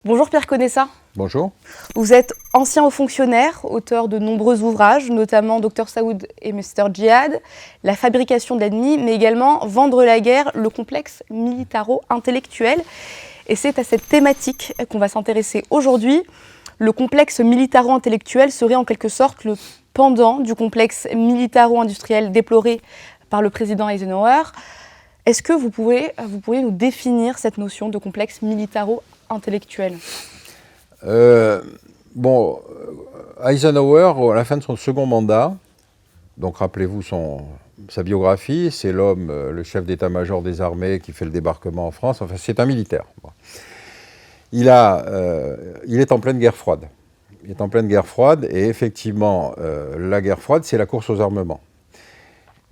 Bonjour Pierre Conessa. Bonjour. Vous êtes ancien haut fonctionnaire, auteur de nombreux ouvrages, notamment Dr Saoud et Mr Djihad, La fabrication de l'ennemi, mais également Vendre la guerre, le complexe militaro-intellectuel. Et c'est à cette thématique qu'on va s'intéresser aujourd'hui. Le complexe militaro-intellectuel serait en quelque sorte le pendant du complexe militaro-industriel déploré par le président Eisenhower. Est-ce que vous pourriez nous définir cette notion de complexe militaro-intellectuel ? Eisenhower, à la fin de son second mandat, donc rappelez-vous sa biographie, c'est l'homme, le chef d'état-major des armées qui fait le débarquement en France, enfin c'est un militaire. Bon. Il est en pleine guerre froide. Il est en pleine guerre froide et effectivement, la guerre froide, c'est la course aux armements.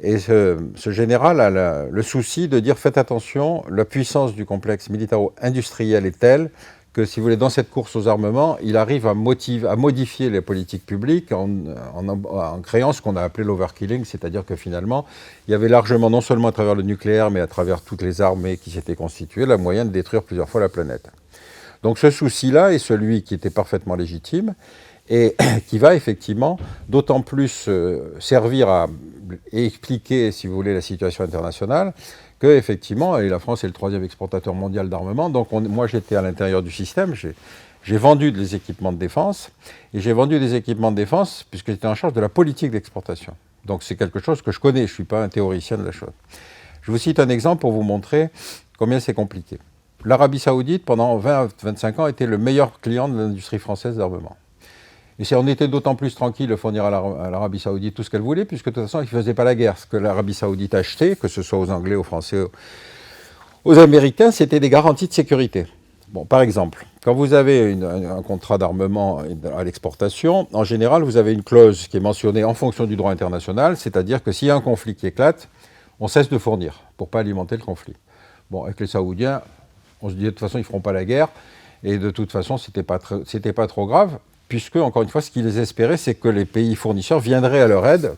Et ce général a le souci de dire faites attention, la puissance du complexe militaro-industriel est telle que, si vous voulez, dans cette course aux armements, il arrive à modifier les politiques publiques en créant ce qu'on a appelé l'overkilling, c'est-à-dire que finalement, il y avait largement, non seulement à travers le nucléaire, mais à travers toutes les armées qui s'étaient constituées, la moyen de détruire plusieurs fois la planète. Donc ce souci-là est celui qui était parfaitement légitime et qui va effectivement d'autant plus servir à expliquer, si vous voulez, la situation internationale, que effectivement, et la France est le troisième exportateur mondial d'armement, donc moi j'étais à l'intérieur du système, j'ai vendu des équipements de défense, et j'ai vendu des équipements de défense puisque j'étais en charge de la politique d'exportation. Donc c'est quelque chose que je connais, je ne suis pas un théoricien de la chose. Je vous cite un exemple pour vous montrer combien c'est compliqué. L'Arabie Saoudite, pendant 20 à 25 ans, était le meilleur client de l'industrie française d'armement. Et on était d'autant plus tranquille de fournir à l'Arabie Saoudite tout ce qu'elle voulait, puisque de toute façon, ils ne faisaient pas la guerre. Ce que l'Arabie Saoudite achetait, que ce soit aux Anglais, aux Français, aux Américains, c'était des garanties de sécurité. Bon, par exemple, quand vous avez un contrat d'armement à l'exportation, en général, vous avez une clause qui est mentionnée en fonction du droit international, c'est-à-dire que s'il y a un conflit qui éclate, on cesse de fournir pour ne pas alimenter le conflit. Bon, avec les Saoudiens, on se dit de toute façon, ils ne feront pas la guerre, et de toute façon, ce n'était pas trop grave, puisque, encore une fois, ce qu'ils espéraient, c'est que les pays fournisseurs viendraient à leur aide,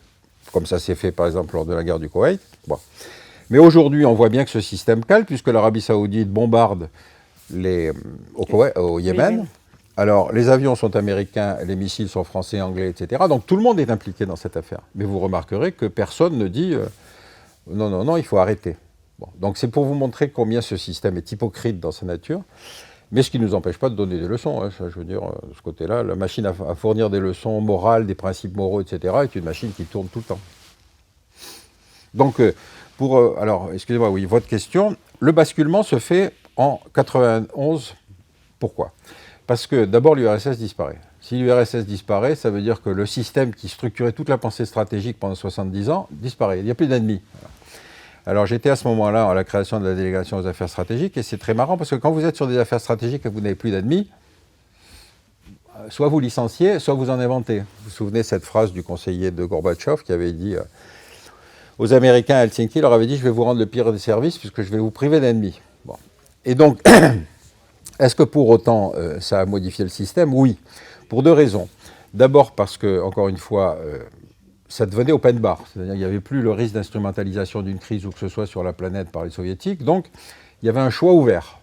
comme ça s'est fait, par exemple, lors de la guerre du Koweït. Bon. Mais aujourd'hui, on voit bien que ce système cale, puisque l'Arabie Saoudite bombarde au Yémen. Oui. Alors, les avions sont américains, les missiles sont français, anglais, etc. Donc, tout le monde est impliqué dans cette affaire. Mais vous remarquerez que personne ne dit non, il faut arrêter. Bon. Donc, c'est pour vous montrer combien ce système est hypocrite dans sa nature. Mais ce qui ne nous empêche pas de donner des leçons. Hein. Ça, je veux dire, de ce côté-là, la machine à fournir des leçons morales, des principes moraux, etc., est une machine qui tourne tout le temps. Donc, alors, excusez-moi, oui, votre question, le basculement se fait en 91. Pourquoi ? Parce que d'abord, l'URSS disparaît. Si l'URSS disparaît, ça veut dire que le système qui structurait toute la pensée stratégique pendant 70 ans disparaît. Il n'y a plus d'ennemis. Alors j'étais à ce moment-là à la création de la délégation aux affaires stratégiques et c'est très marrant parce que quand vous êtes sur des affaires stratégiques et que vous n'avez plus d'ennemis, soit vous licenciez, soit vous en inventez. Vous vous souvenez de cette phrase du conseiller de Gorbatchev qui avait dit aux Américains à Helsinki, il leur avait dit « je vais vous rendre le pire des services puisque je vais vous priver d'ennemis ». Bon. Et donc, est-ce que pour autant ça a modifié le système ? Oui, pour deux raisons. D'abord parce que, encore une fois, ça devenait open bar, c'est-à-dire qu'il n'y avait plus le risque d'instrumentalisation d'une crise ou que ce soit sur la planète par les soviétiques, donc il y avait un choix ouvert.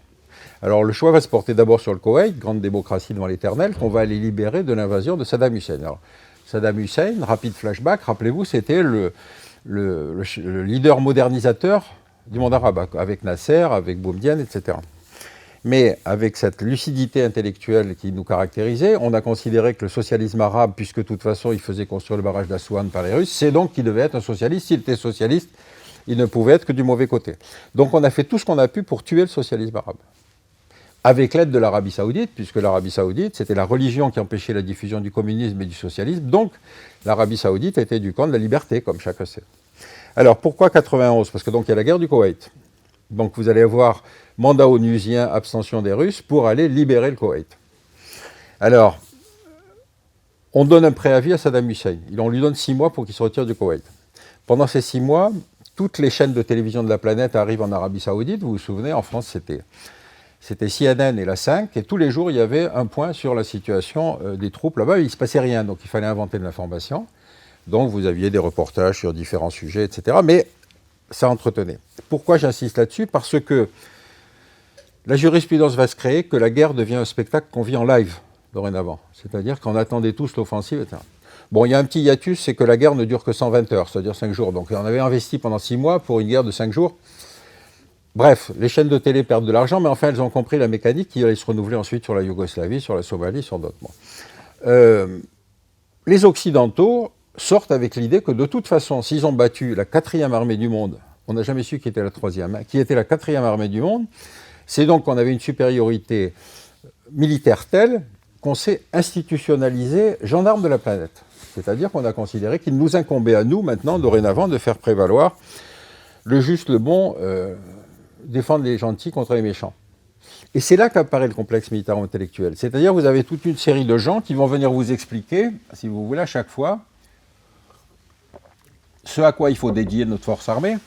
Alors le choix va se porter d'abord sur le Koweït, grande démocratie devant l'éternel, qu'on va aller libérer de l'invasion de Saddam Hussein. Alors Saddam Hussein, rapide flashback, rappelez-vous, c'était le leader modernisateur du monde arabe, avec Nasser, avec Boumedienne, etc. Mais avec cette lucidité intellectuelle qui nous caractérisait, on a considéré que le socialisme arabe, puisque de toute façon il faisait construire le barrage d'Assouan par les Russes, c'est donc qu'il devait être un socialiste. S'il était socialiste, il ne pouvait être que du mauvais côté. Donc on a fait tout ce qu'on a pu pour tuer le socialisme arabe. Avec l'aide de l'Arabie Saoudite, puisque l'Arabie Saoudite, c'était la religion qui empêchait la diffusion du communisme et du socialisme. Donc l'Arabie Saoudite était du camp de la liberté, comme chacun sait. Alors pourquoi 91 ? Parce que donc il y a la guerre du Koweït. Donc vous allez avoir mandat onusien, abstention des Russes, pour aller libérer le Koweït. Alors, on donne un préavis à Saddam Hussein. On lui donne 6 mois pour qu'il se retire du Koweït. Pendant ces 6 mois, toutes les chaînes de télévision de la planète arrivent en Arabie Saoudite. Vous vous souvenez, en France, c'était CNN et la 5, et tous les jours, il y avait un point sur la situation des troupes là-bas. Il ne se passait rien, donc il fallait inventer de l'information. Donc vous aviez des reportages sur différents sujets, etc. Mais ça entretenait. Pourquoi j'insiste là-dessus ? Parce que la jurisprudence va se créer que la guerre devient un spectacle qu'on vit en live dorénavant. C'est-à-dire qu'on attendait tous l'offensive, etc. Bon, il y a un petit hiatus, c'est que la guerre ne dure que 120 heures, c'est-à-dire 5 jours. Donc on avait investi pendant 6 mois pour une guerre de 5 jours. Bref, les chaînes de télé perdent de l'argent, mais enfin elles ont compris la mécanique qui allait se renouveler ensuite sur la Yougoslavie, sur la Somalie, sur d'autres. Bon. Les Occidentaux sortent avec l'idée que de toute façon, s'ils ont battu la 4e armée du monde, on n'a jamais su qui était la 3e, hein, qui était la 4e armée du monde, c'est donc qu'on avait une supériorité militaire telle qu'on s'est institutionnalisé gendarme de la planète. C'est-à-dire qu'on a considéré qu'il nous incombait à nous, maintenant, dorénavant, de faire prévaloir le juste, le bon, défendre les gentils contre les méchants. Et c'est là qu'apparaît le complexe militaro-intellectuel. C'est-à-dire vous avez toute une série de gens qui vont venir vous expliquer, si vous voulez, à chaque fois, ce à quoi il faut dédier notre force armée.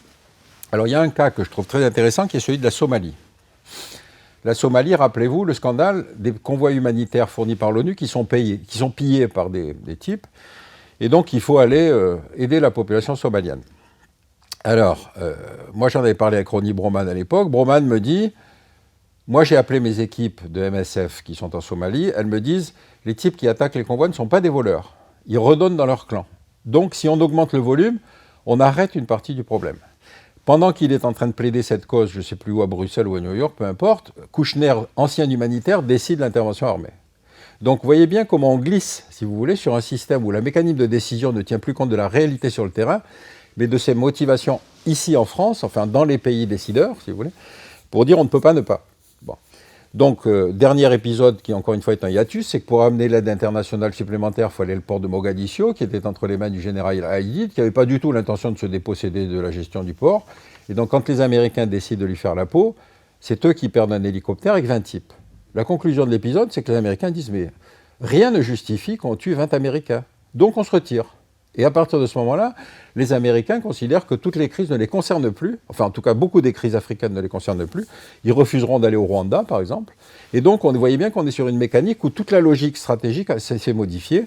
Alors il y a un cas que je trouve très intéressant qui est celui de la Somalie. La Somalie, rappelez-vous, le scandale des convois humanitaires fournis par l'ONU qui sont pillés par des types, et donc il faut aller aider la population somalienne. Alors, moi j'en avais parlé avec Ronnie Broman à l'époque. Broman me dit, moi j'ai appelé mes équipes de MSF qui sont en Somalie, elles me disent, les types qui attaquent les convois ne sont pas des voleurs, ils redonnent dans leur clan. Donc si on augmente le volume, on arrête une partie du problème. Pendant qu'il est en train de plaider cette cause, je ne sais plus où, à Bruxelles ou à New York, peu importe, Kouchner, ancien humanitaire, décide l'intervention armée. Donc vous voyez bien comment on glisse, si vous voulez, sur un système où la mécanique de décision ne tient plus compte de la réalité sur le terrain, mais de ses motivations ici en France, enfin dans les pays décideurs, si vous voulez, pour dire on ne peut pas ne pas. Bon. Donc, dernier épisode qui, encore une fois, est un hiatus, c'est que pour amener l'aide internationale supplémentaire, il fallait le port de Mogadiscio, qui était entre les mains du général Haïdid, qui n'avait pas du tout l'intention de se déposséder de la gestion du port. Et donc, quand les Américains décident de lui faire la peau, c'est eux qui perdent un hélicoptère avec 20 types. La conclusion de l'épisode, c'est que les Américains disent « mais rien ne justifie qu'on tue 20 Américains, donc on se retire ». Et à partir de ce moment-là, les Américains considèrent que toutes les crises ne les concernent plus, enfin en tout cas beaucoup des crises africaines ne les concernent plus, ils refuseront d'aller au Rwanda par exemple, et donc on voyait bien qu'on est sur une mécanique où toute la logique stratégique s'est modifiée,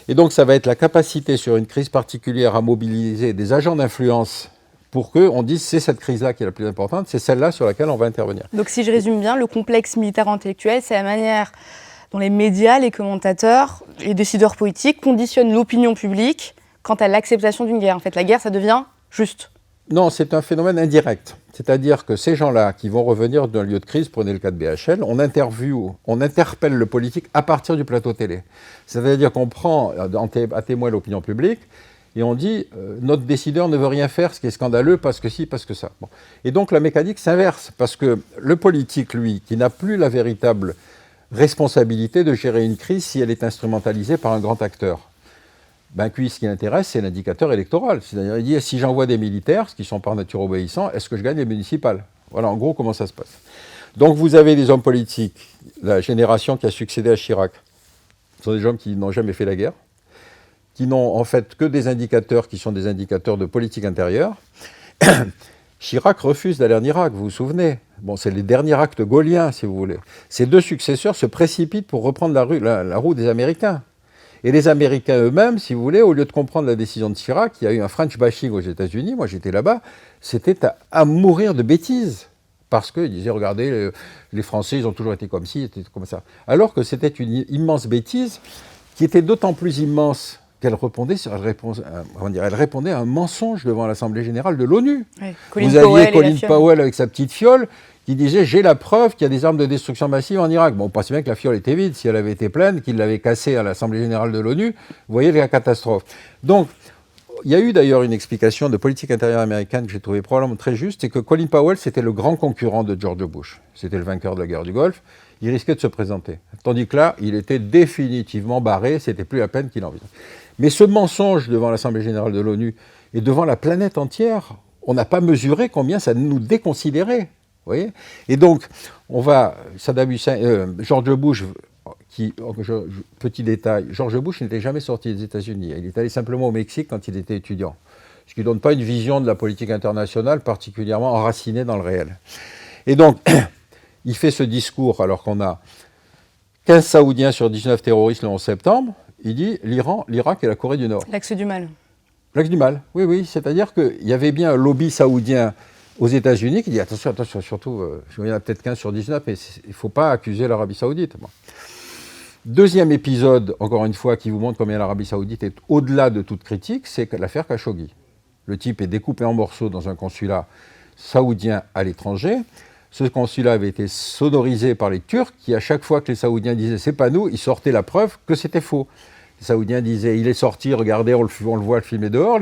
et donc ça va être la capacité sur une crise particulière à mobiliser des agents d'influence pour qu'on dise c'est cette crise-là qui est la plus importante, c'est celle-là sur laquelle on va intervenir. Donc si je résume bien, le complexe militaro-intellectuel, c'est la manière dont les médias, les commentateurs, les décideurs politiques conditionnent l'opinion publique quant à l'acceptation d'une guerre. En fait, la guerre, ça devient juste. Non, c'est un phénomène indirect. C'est-à-dire que ces gens-là qui vont revenir d'un lieu de crise, prenez le cas de BHL, on interpelle le politique à partir du plateau télé. C'est-à-dire qu'on prend à témoin l'opinion publique et on dit notre décideur ne veut rien faire, ce qui est scandaleux, parce que ci, parce que ça. Bon. Et donc la mécanique s'inverse, parce que le politique, lui, qui n'a plus la véritable responsabilité de gérer une crise si elle est instrumentalisée par un grand acteur, ben, lui, ce qui l'intéresse, c'est l'indicateur électoral. C'est-à-dire, il dit, si j'envoie des militaires, ce qui sont par nature obéissants, est-ce que je gagne les municipales? Voilà, en gros, comment ça se passe. Donc, vous avez des hommes politiques, la génération qui a succédé à Chirac, ce sont des hommes qui n'ont jamais fait la guerre, qui n'ont en fait que des indicateurs qui sont des indicateurs de politique intérieure. Chirac refuse d'aller en Irak, vous vous souvenez? Bon, c'est les derniers actes gaulliens, si vous voulez. Ces deux successeurs se précipitent pour reprendre la roue des Américains. Et les Américains eux-mêmes, si vous voulez, au lieu de comprendre la décision de Chirac, il y a eu un French bashing aux États-Unis, moi j'étais là-bas, c'était à mourir de bêtises. Parce qu'ils disaient, regardez, les Français, ils ont toujours été comme ci, ils étaient comme ça. Alors que c'était une immense bêtise, qui était d'autant plus immense qu'elle répondait, elle répondait à un mensonge devant l'Assemblée générale de l'ONU. Oui, vous aviez Colin Powell avec sa petite fiole, qui disait « j'ai la preuve qu'il y a des armes de destruction massive en Irak ». Bon, on pensait bien que la fiole était vide. Si elle avait été pleine, qu'il l'avait cassée à l'Assemblée générale de l'ONU, vous voyez la catastrophe. Donc, il y a eu d'ailleurs une explication de politique intérieure américaine que j'ai trouvée probablement très juste, c'est que Colin Powell, c'était le grand concurrent de George Bush. C'était le vainqueur de la guerre du Golfe. Il risquait de se présenter. Tandis que là, il était définitivement barré, c'était plus la peine qu'il en vienne. Mais ce mensonge devant l'Assemblée générale de l'ONU et devant la planète entière, on n'a pas mesuré combien ça nous déconsidérait. Vous voyez ? Et donc, Saddam Hussein, George Bush, petit détail, George Bush n'était jamais sorti des États-Unis. Il est allé simplement au Mexique quand il était étudiant. Ce qui ne donne pas une vision de la politique internationale particulièrement enracinée dans le réel. Et donc, il fait ce discours alors qu'on a 15 Saoudiens sur 19 terroristes le 11 septembre. Il dit l'Iran, l'Irak et la Corée du Nord. L'axe du mal. L'axe du mal, oui, oui. C'est-à-dire qu'il y avait bien un lobby saoudien aux États-Unis qui dit attention, attention, surtout, il y en a peut-être 15 sur 19, mais il ne faut pas accuser l'Arabie Saoudite. Bon. Deuxième épisode, encore une fois, qui vous montre combien l'Arabie Saoudite est au-delà de toute critique, c'est l'affaire Khashoggi. Le type est découpé en morceaux dans un consulat saoudien à l'étranger. Ce consulat avait été sonorisé par les Turcs qui, à chaque fois que les Saoudiens disaient « c'est pas nous », ils sortaient la preuve que c'était faux. Les Saoudiens disaient « il est sorti, regardez, on le voit le filmer dehors ».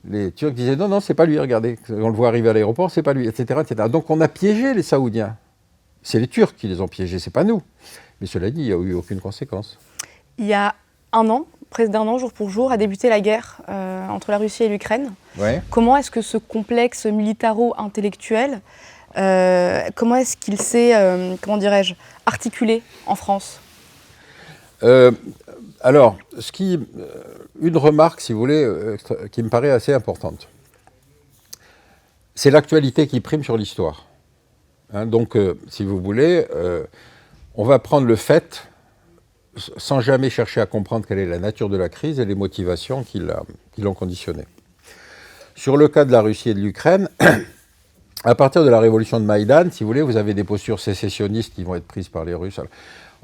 Les Turcs disaient « non, non, c'est pas lui, regardez, on le voit arriver à l'aéroport, c'est pas lui », etc., etc. Donc on a piégé les Saoudiens. C'est les Turcs qui les ont piégés, c'est pas nous. Mais cela dit, il n'y a eu aucune conséquence. Il y a un an, près d'un an, jour pour jour, a débuté la guerre entre la Russie et l'Ukraine. Ouais. Comment est-ce que ce complexe militaro-intellectuel, comment est-ce qu'il s'est, comment dirais-je, articulé en France ? Alors, une remarque, si vous voulez, qui me paraît assez importante. C'est l'actualité qui prime sur l'histoire. Hein, donc, si vous voulez, on va prendre le fait sans jamais chercher à comprendre quelle est la nature de la crise et les motivations qui l'ont conditionnée. Sur le cas de la Russie et de l'Ukraine, à partir de la révolution de Maïdan, si vous voulez, vous avez des postures sécessionnistes qui vont être prises par les Russes. Alors,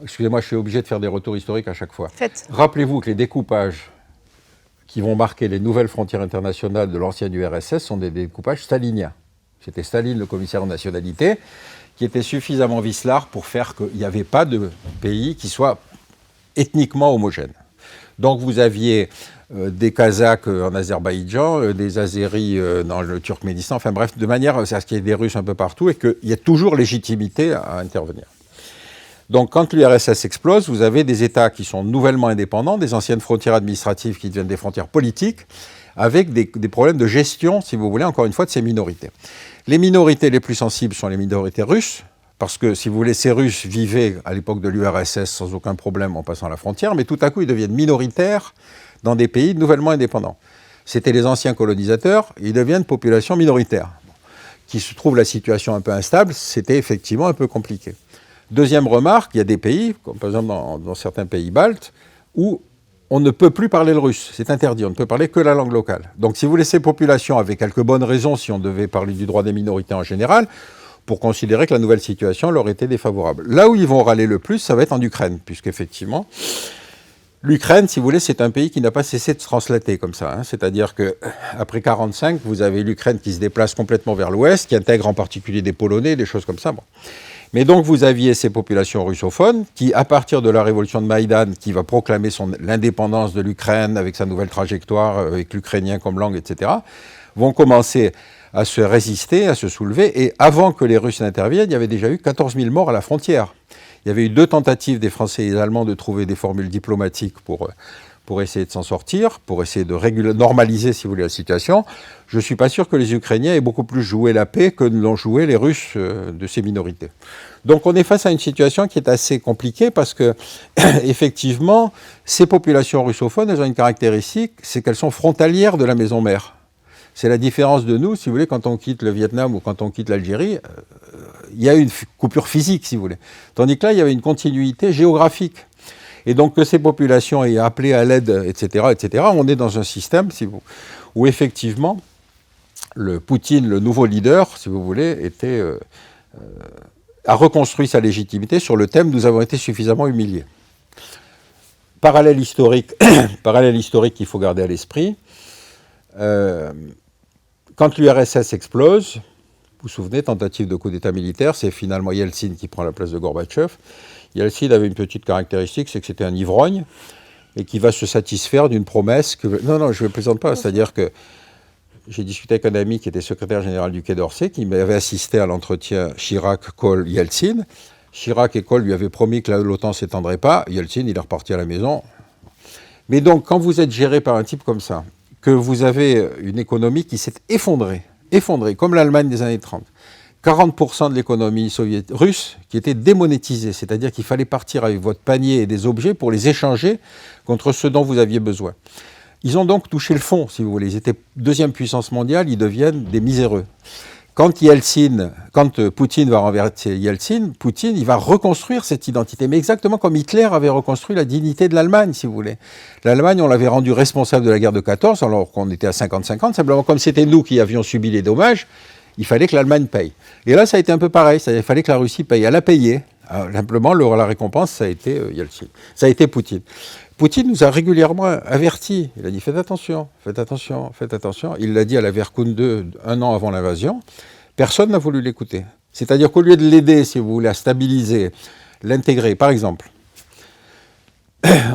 excusez-moi, je suis obligé de faire des retours historiques à chaque fois. Faites. Rappelez-vous que les découpages qui vont marquer les nouvelles frontières internationales de l'ancienne URSS sont des découpages staliniens. C'était Staline, le commissaire aux nationalités, qui était suffisamment vicelard pour faire qu'il n'y avait pas de pays qui soit ethniquement homogène. Donc vous aviez des Kazakhs en Azerbaïdjan, des Azéris dans le Turkménistan, enfin bref, de manière à ce qu'il y ait des Russes un peu partout et qu'il y ait toujours légitimité à intervenir. Donc quand l'URSS explose, vous avez des États qui sont nouvellement indépendants, des anciennes frontières administratives qui deviennent des frontières politiques, avec des problèmes de gestion, si vous voulez, encore une fois, de ces minorités. Les minorités les plus sensibles sont les minorités russes, parce que, si vous voulez, ces Russes vivaient à l'époque de l'URSS sans aucun problème en passant la frontière, mais tout à coup, ils deviennent minoritaires dans des pays nouvellement indépendants. C'était les anciens colonisateurs, ils deviennent population minoritaire. Qui se trouve la situation un peu instable, c'était effectivement un peu compliqué. Deuxième remarque, il y a des pays, comme par exemple dans certains pays baltes, où on ne peut plus parler le russe, c'est interdit, on ne peut parler que la langue locale. Donc si vous laissez ces populations, avec quelques bonnes raisons, si on devait parler du droit des minorités en général, pour considérer que la nouvelle situation leur était défavorable. Là où ils vont râler le plus, ça va être en Ukraine, puisqu'effectivement, l'Ukraine, si vous voulez, c'est un pays qui n'a pas cessé de se translater comme ça. Hein. C'est-à-dire qu'après 1945, vous avez l'Ukraine qui se déplace complètement vers l'ouest, qui intègre en particulier des Polonais, des choses comme ça. Bon. Mais donc vous aviez ces populations russophones qui, à partir de la révolution de Maïdan, qui va proclamer l'indépendance de l'Ukraine avec sa nouvelle trajectoire, avec l'ukrainien comme langue, etc., vont commencer à se résister, à se soulever. Et avant que les Russes n'interviennent, il y avait déjà eu 14 000 morts à la frontière. Il y avait eu 2 tentatives des Français et des Allemands de trouver des formules diplomatiques pour essayer de s'en sortir, pour essayer de normaliser, si vous voulez, la situation. Je ne suis pas sûr que les Ukrainiens aient beaucoup plus joué la paix que l'ont joué les Russes de ces minorités. Donc on est face à une situation qui est assez compliquée parce que, effectivement, ces populations russophones, elles ont une caractéristique, c'est qu'elles sont frontalières de la maison mère. C'est la différence de nous, si vous voulez, quand on quitte le Vietnam ou quand on quitte l'Algérie, il y a une coupure physique, si vous voulez. Tandis que là, il y avait une continuité géographique. Et donc que ces populations aient appelé à l'aide, etc., on est dans un système où effectivement, le Poutine, le nouveau leader, si vous voulez, a reconstruit sa légitimité sur le thème « Nous avons été suffisamment humiliés ». Parallèle historique qu'il faut garder à l'esprit. Quand l'URSS explose, vous vous souvenez, tentative de coup d'État militaire, c'est finalement Yeltsin qui prend la place de Gorbatchev. Yeltsin avait une petite caractéristique, c'est que c'était un ivrogne et qui va se satisfaire d'une promesse que... Non, je ne plaisante pas, c'est-à-dire que j'ai discuté avec un ami qui était secrétaire général du Quai d'Orsay, qui m'avait assisté à l'entretien Chirac-Kohl-Yeltsin. Chirac et Kohl lui avaient promis que l'OTAN ne s'étendrait pas. Yeltsin, il est reparti à la maison. Mais donc, quand vous êtes géré par un type comme ça, que vous avez une économie qui s'est effondrée, comme l'Allemagne des années 30, 40% de l'économie russe qui était démonétisée, c'est-à-dire qu'il fallait partir avec votre panier et des objets pour les échanger contre ce dont vous aviez besoin. Ils ont donc touché le fond, si vous voulez. Ils étaient deuxième puissance mondiale, ils deviennent des miséreux. Quand Poutine va renverser Yeltsin, Poutine, il va reconstruire cette identité, mais exactement comme Hitler avait reconstruit la dignité de l'Allemagne, si vous voulez. L'Allemagne, on l'avait rendu responsable de la guerre de 14, alors qu'on était à 50-50, simplement comme c'était nous qui avions subi les dommages, il fallait que l'Allemagne paye. Et là, ça a été un peu pareil, il fallait que la Russie paye. Elle a payé. Alors, simplement, la récompense, ça a été Yeltsin. Ça a été Poutine. Poutine nous a régulièrement avertis. Il a dit, faites attention, faites attention, faites attention. Il l'a dit à la Verkund 2, un an avant l'invasion. Personne n'a voulu l'écouter. C'est-à-dire qu'au lieu de l'aider, si vous voulez, à stabiliser, l'intégrer, par exemple,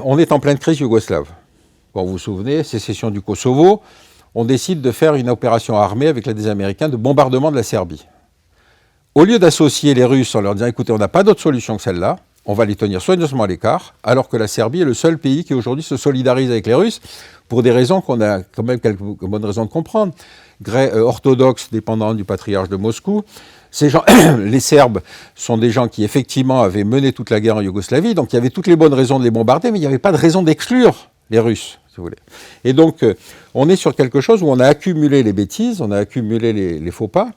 on est en pleine crise yougoslave. Bon, vous vous souvenez, sécession du Kosovo, on décide de faire une opération armée avec l'aide des Américains de bombardement de la Serbie. Au lieu d'associer les Russes en leur disant, écoutez, on n'a pas d'autre solution que celle-là, on va les tenir soigneusement à l'écart, alors que la Serbie est le seul pays qui aujourd'hui se solidarise avec les Russes, pour des raisons qu'on a quand même quelques bonnes raisons de comprendre. Orthodoxes dépendants du patriarche de Moscou. Ces gens, les Serbes sont des gens qui effectivement avaient mené toute la guerre en Yougoslavie, donc il y avait toutes les bonnes raisons de les bombarder, mais il n'y avait pas de raison d'exclure les Russes, si vous voulez. Et donc, on est sur quelque chose où on a accumulé les bêtises, on a accumulé les faux pas.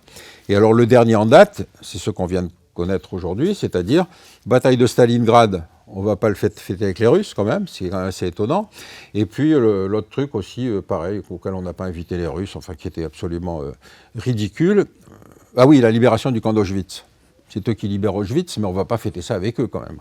Et alors, le dernier en date, c'est ce qu'on vient de connaître aujourd'hui, c'est-à-dire bataille de Stalingrad. On ne va pas le fêter avec les Russes quand même, c'est assez étonnant. Et puis l'autre truc aussi, pareil, auquel on n'a pas invité les Russes, enfin qui était absolument ridicule. Ah oui, la libération du camp d'Auschwitz. C'est eux qui libèrent Auschwitz, mais on ne va pas fêter ça avec eux quand même.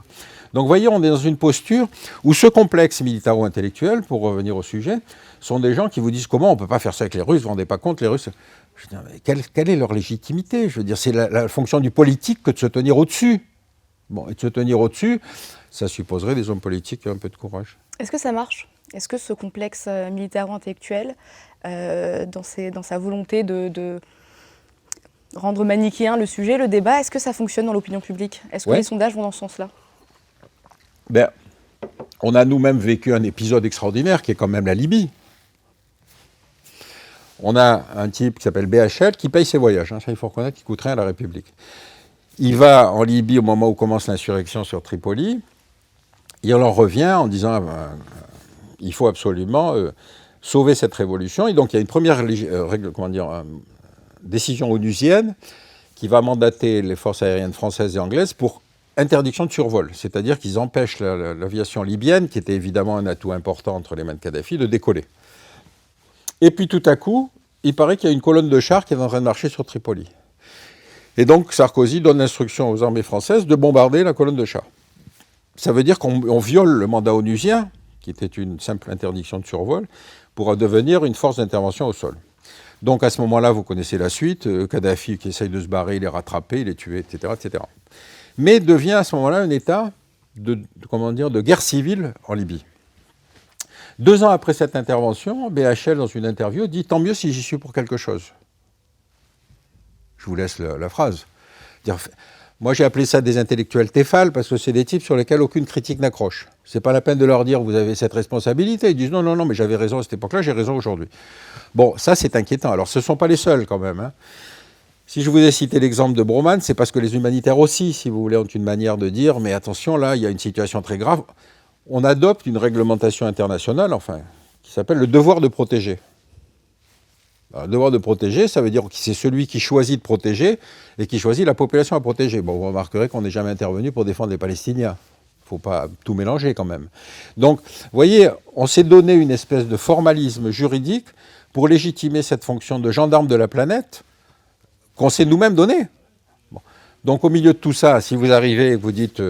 Donc vous voyez, on est dans une posture où ce complexe militaro-intellectuel, pour revenir au sujet, sont des gens qui vous disent comment on ne peut pas faire ça avec les Russes, vous ne vous rendez pas compte, les Russes... Je veux dire, mais quelle est leur légitimité? Je veux dire, c'est la fonction du politique que de se tenir au-dessus. Bon, et de se tenir au-dessus, ça supposerait des hommes politiques et un peu de courage. Est-ce que ça marche? Est-ce que ce complexe militaro-intellectuel, dans sa volonté de rendre manichéen le sujet, le débat, est-ce que ça fonctionne dans l'opinion publique? Est-ce que les sondages vont dans ce sens-là? Ben, on a nous-mêmes vécu un épisode extraordinaire qui est quand même la Libye. On a un type qui s'appelle BHL qui paye ses voyages, ça il faut reconnaître, qui coûte rien à la République. Il va en Libye au moment où commence l'insurrection sur Tripoli. Il en revient en disant il faut absolument sauver cette révolution. Et donc il y a une première décision onusienne qui va mandater les forces aériennes françaises et anglaises pour interdiction de survol. C'est-à-dire qu'ils empêchent l'aviation libyenne, qui était évidemment un atout important entre les mains de Kadhafi, de décoller. Et puis tout à coup, il paraît qu'il y a une colonne de chars qui est en train de marcher sur Tripoli. Et donc Sarkozy donne l'instruction aux armées françaises de bombarder la colonne de chars. Ça veut dire qu'on viole le mandat onusien, qui était une simple interdiction de survol, pour devenir une force d'intervention au sol. Donc à ce moment-là, vous connaissez la suite, Kadhafi qui essaye de se barrer, il est rattrapé, il est tué, etc., etc. Mais devient à ce moment-là un état de guerre civile en Libye. 2 ans après cette intervention, BHL, dans une interview, dit « Tant mieux si j'y suis pour quelque chose ». Je vous laisse la phrase. Moi, j'ai appelé ça des intellectuels téphales parce que c'est des types sur lesquels aucune critique n'accroche. C'est pas la peine de leur dire « Vous avez cette responsabilité ». Ils disent « Non, non, non, mais j'avais raison à cette époque-là, j'ai raison aujourd'hui ». Bon, ça, c'est inquiétant. Alors, ce ne sont pas les seuls, quand même, hein. Si je vous ai cité l'exemple de Broman, c'est parce que les humanitaires aussi, si vous voulez, ont une manière de dire « Mais attention, là, il y a une situation très grave ». On adopte une réglementation internationale, enfin, qui s'appelle le devoir de protéger. Alors, le devoir de protéger, ça veut dire que c'est celui qui choisit de protéger et qui choisit la population à protéger. Bon, vous remarquerez qu'on n'est jamais intervenu pour défendre les Palestiniens. Il ne faut pas tout mélanger quand même. Donc, vous voyez, on s'est donné une espèce de formalisme juridique pour légitimer cette fonction de gendarme de la planète qu'on s'est nous-mêmes donné. Bon. Donc, au milieu de tout ça, si vous arrivez et que vous dites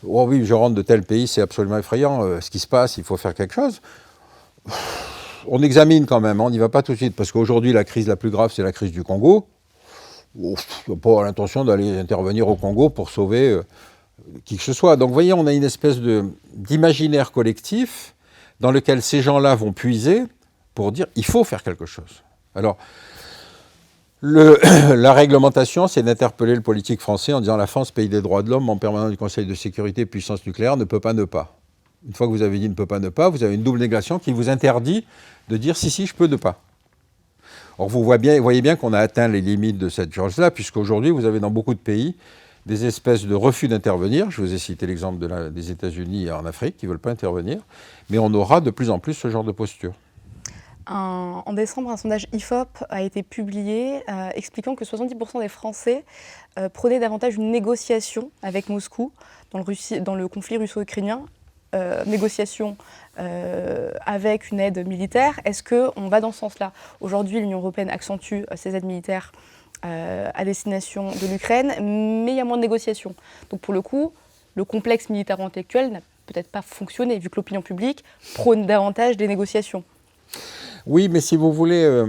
oh oui, je rentre de tel pays, c'est absolument effrayant, ce qui se passe, il faut faire quelque chose. On examine quand même, on n'y va pas tout de suite, parce qu'aujourd'hui, la crise la plus grave, c'est la crise du Congo. On n'a pas l'intention d'aller intervenir au Congo pour sauver qui que ce soit. Donc, vous voyez, on a une espèce d'imaginaire collectif dans lequel ces gens-là vont puiser pour dire il faut faire quelque chose. Alors, la réglementation, c'est d'interpeller le politique français en disant la France, pays des droits de l'homme, membre permanent du Conseil de sécurité, puissance nucléaire, ne peut pas ne pas. Une fois que vous avez dit ne peut pas ne pas, vous avez une double négation qui vous interdit de dire si, je peux ne pas. Or, vous voyez bien qu'on a atteint les limites de cette chose-là, puisqu'aujourd'hui, vous avez dans beaucoup de pays des espèces de refus d'intervenir. Je vous ai cité l'exemple des États-Unis en Afrique qui ne veulent pas intervenir, mais on aura de plus en plus ce genre de posture. En décembre, un sondage IFOP a été publié expliquant que 70% des Français prenaient davantage une négociation avec Moscou dans le conflit russo-ukrainien, négociation avec une aide militaire. Est-ce qu'on va dans ce sens-là? Aujourd'hui, l'Union européenne accentue ses aides militaires à destination de l'Ukraine, mais il y a moins de négociations. Donc pour le coup, le complexe militaro-intellectuel n'a peut-être pas fonctionné, vu que l'opinion publique prône davantage des négociations. Oui, mais si vous voulez,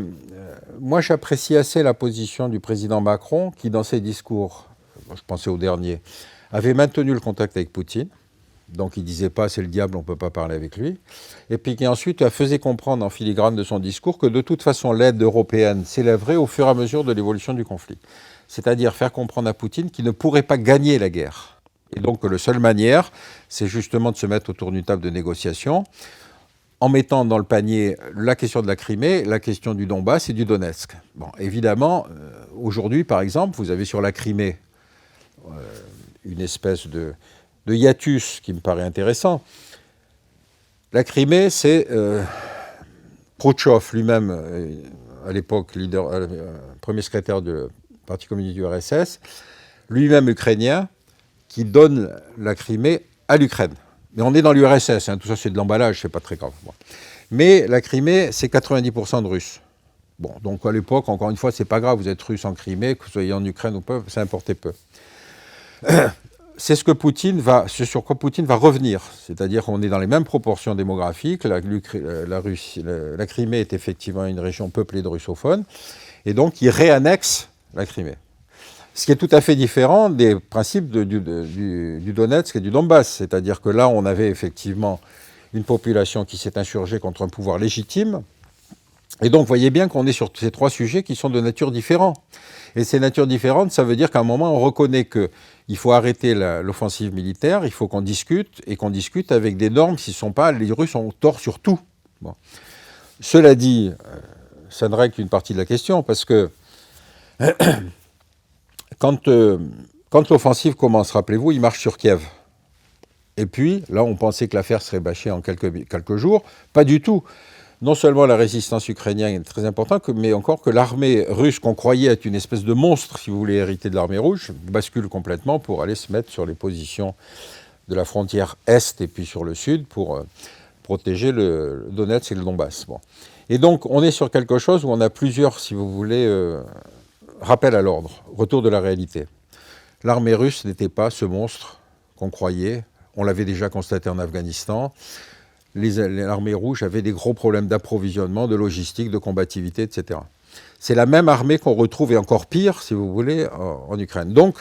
moi j'apprécie assez la position du président Macron qui, dans ses discours, je pensais au dernier, avait maintenu le contact avec Poutine. Donc il ne disait pas c'est le diable, on ne peut pas parler avec lui. Et puis qui ensuite faisait comprendre en filigrane de son discours que de toute façon l'aide européenne s'élèverait au fur et à mesure de l'évolution du conflit. C'est-à-dire faire comprendre à Poutine qu'il ne pourrait pas gagner la guerre. Et donc que la seule manière, c'est justement de se mettre autour d'une table de négociation en mettant dans le panier la question de la Crimée, la question du Donbass et du Donetsk. Bon, évidemment, aujourd'hui par exemple, vous avez sur la Crimée une espèce de hiatus qui me paraît intéressant. La Crimée, c'est Khrouchtchev lui-même, à l'époque premier secrétaire du Parti communiste du RSS, lui-même ukrainien, qui donne la Crimée à l'Ukraine. Mais on est dans l'URSS, hein, tout ça c'est de l'emballage, c'est pas très grave. Bon. Mais la Crimée, c'est 90% de Russes. Bon, donc à l'époque, encore une fois, c'est pas grave, vous êtes russe en Crimée, que vous soyez en Ukraine ou pas, ça importait peu. C'est ce sur quoi Poutine va revenir. C'est-à-dire qu'on est dans les mêmes proportions démographiques. La Crimée est effectivement une région peuplée de russophones. Et donc, il réannexe la Crimée. Ce qui est tout à fait différent des principes du Donetsk et du Donbass. C'est-à-dire que là, on avait effectivement une population qui s'est insurgée contre un pouvoir légitime. Et donc, vous voyez bien qu'on est sur ces trois sujets qui sont de nature différente. Et ces natures différentes, ça veut dire qu'à un moment, on reconnaît qu'il faut arrêter l'offensive militaire, il faut qu'on discute, et qu'on discute avec des normes qui ne sont pas... Les Russes ont tort sur tout. Bon. Cela dit, ça ne règle qu'une partie de la question, parce que quand l'offensive commence, rappelez-vous, il marche sur Kiev. Et puis, là, on pensait que l'affaire serait bâchée en quelques jours. Pas du tout. Non seulement la résistance ukrainienne est très importante, mais encore que l'armée russe, qu'on croyait être une espèce de monstre, si vous voulez, hériter de l'armée rouge, bascule complètement pour aller se mettre sur les positions de la frontière Est et puis sur le Sud pour protéger le Donetsk et le Donbass. Bon. Et donc, on est sur quelque chose où on a plusieurs, si vous voulez, rappels à l'ordre, retour de la réalité. L'armée russe n'était pas ce monstre qu'on croyait. On l'avait déjà constaté en Afghanistan. L'armée rouge avait des gros problèmes d'approvisionnement, de logistique, de combativité, etc. C'est la même armée qu'on retrouve, et encore pire, si vous voulez, en Ukraine. Donc,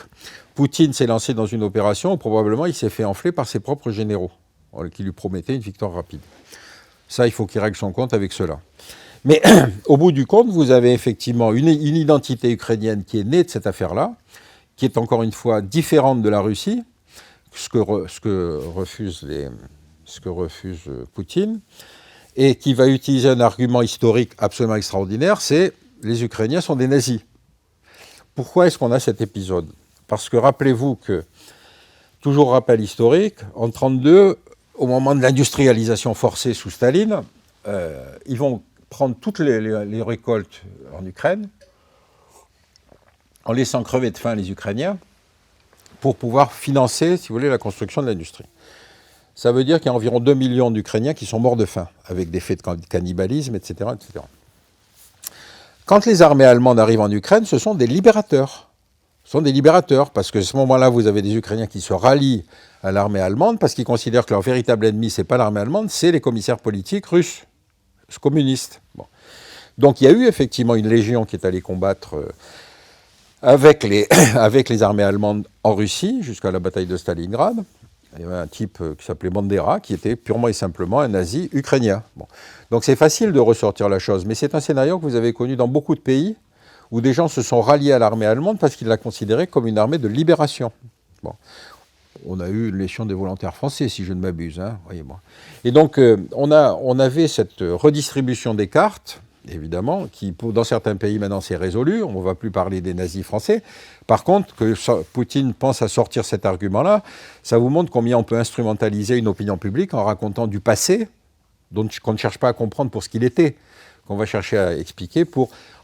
Poutine s'est lancé dans une opération où probablement il s'est fait enfler par ses propres généraux, qui lui promettaient une victoire rapide. Ça, il faut qu'il règle son compte avec cela. Mais au bout du compte, vous avez effectivement une identité ukrainienne qui est née de cette affaire-là, qui est encore une fois différente de la Russie, ce que refuse Poutine, et qui va utiliser un argument historique absolument extraordinaire, c'est les Ukrainiens sont des nazis. Pourquoi est-ce qu'on a cet épisode? Parce que rappelez-vous que, toujours rappel historique, en 1932, au moment de l'industrialisation forcée sous Staline, ils vont prendre toutes les récoltes en Ukraine, en laissant crever de faim les Ukrainiens, pour pouvoir financer, si vous voulez, la construction de l'industrie. Ça veut dire qu'il y a environ 2 millions d'Ukrainiens qui sont morts de faim, avec des faits de cannibalisme, etc., etc. Quand les armées allemandes arrivent en Ukraine, ce sont des libérateurs. Ce sont des libérateurs, parce que à ce moment-là, vous avez des Ukrainiens qui se rallient à l'armée allemande, parce qu'ils considèrent que leur véritable ennemi, ce n'est pas l'armée allemande, c'est les commissaires politiques russes, communistes. Bon. Donc il y a eu effectivement une légion qui est allée combattre avec les armées allemandes en Russie, jusqu'à la bataille de Stalingrad. Il y avait un type qui s'appelait Bandera, qui était purement et simplement un nazi ukrainien. Bon. Donc c'est facile de ressortir la chose, mais c'est un scénario que vous avez connu dans beaucoup de pays, où des gens se sont ralliés à l'armée allemande parce qu'ils la considéraient comme une armée de libération. Bon. On a eu une légion des volontaires français, si je ne m'abuse. Hein, voyez-moi. Et donc on avait cette redistribution des cartes, évidemment, qui dans certains pays maintenant c'est résolu, on ne va plus parler des nazis français. Par contre, que Poutine pense à sortir cet argument-là, ça vous montre combien on peut instrumentaliser une opinion publique en racontant du passé, qu'on ne cherche pas à comprendre pour ce qu'il était, qu'on va chercher à expliquer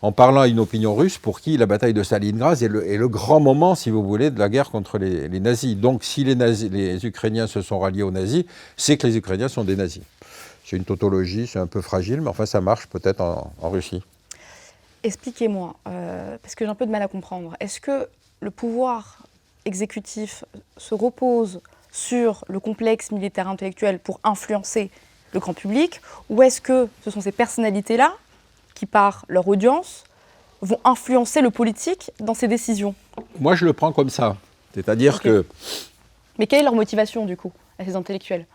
en parlant à une opinion russe pour qui la bataille de Stalingrad est le grand moment, si vous voulez, de la guerre contre les nazis. Donc si les Ukrainiens se sont ralliés aux nazis, c'est que les Ukrainiens sont des nazis. C'est une tautologie, c'est un peu fragile, mais enfin ça marche peut-être en Russie. Expliquez-moi, parce que j'ai un peu de mal à comprendre. Est-ce que le pouvoir exécutif se repose sur le complexe militaire intellectuel pour influencer le grand public, ou est-ce que ce sont ces personnalités-là qui, par leur audience, vont influencer le politique dans ses décisions? Moi, je le prends comme ça. C'est-à-dire que... Mais quelle est leur motivation, du coup, à ces intellectuels?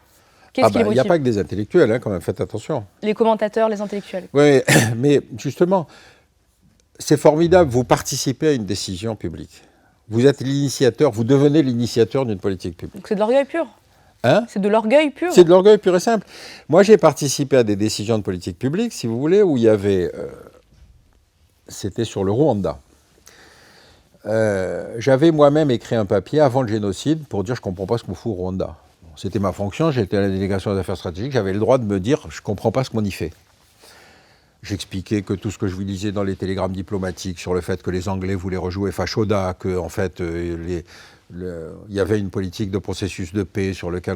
Il n'y a pas que des intellectuels, hein, quand même, faites attention. Les commentateurs, les intellectuels. Oui, mais justement, c'est formidable, vous participez à une décision publique. Vous êtes l'initiateur, vous devenez l'initiateur d'une politique publique. Donc c'est de l'orgueil pur. Hein? C'est de l'orgueil pur. C'est de l'orgueil pur et simple. Moi, j'ai participé à des décisions de politique publique, si vous voulez, où il y avait... c'était sur le Rwanda. J'avais moi-même écrit un papier avant le génocide pour dire je ne comprends pas ce qu'on fout au Rwanda. C'était ma fonction, j'étais à la délégation des affaires stratégiques, j'avais le droit de me dire je ne comprends pas ce qu'on y fait. J'expliquais que tout ce que je vous disais dans les télégrammes diplomatiques sur le fait que les Anglais voulaient rejouer Fashoda, qu'en fait il y avait une politique de processus de paix sur lequel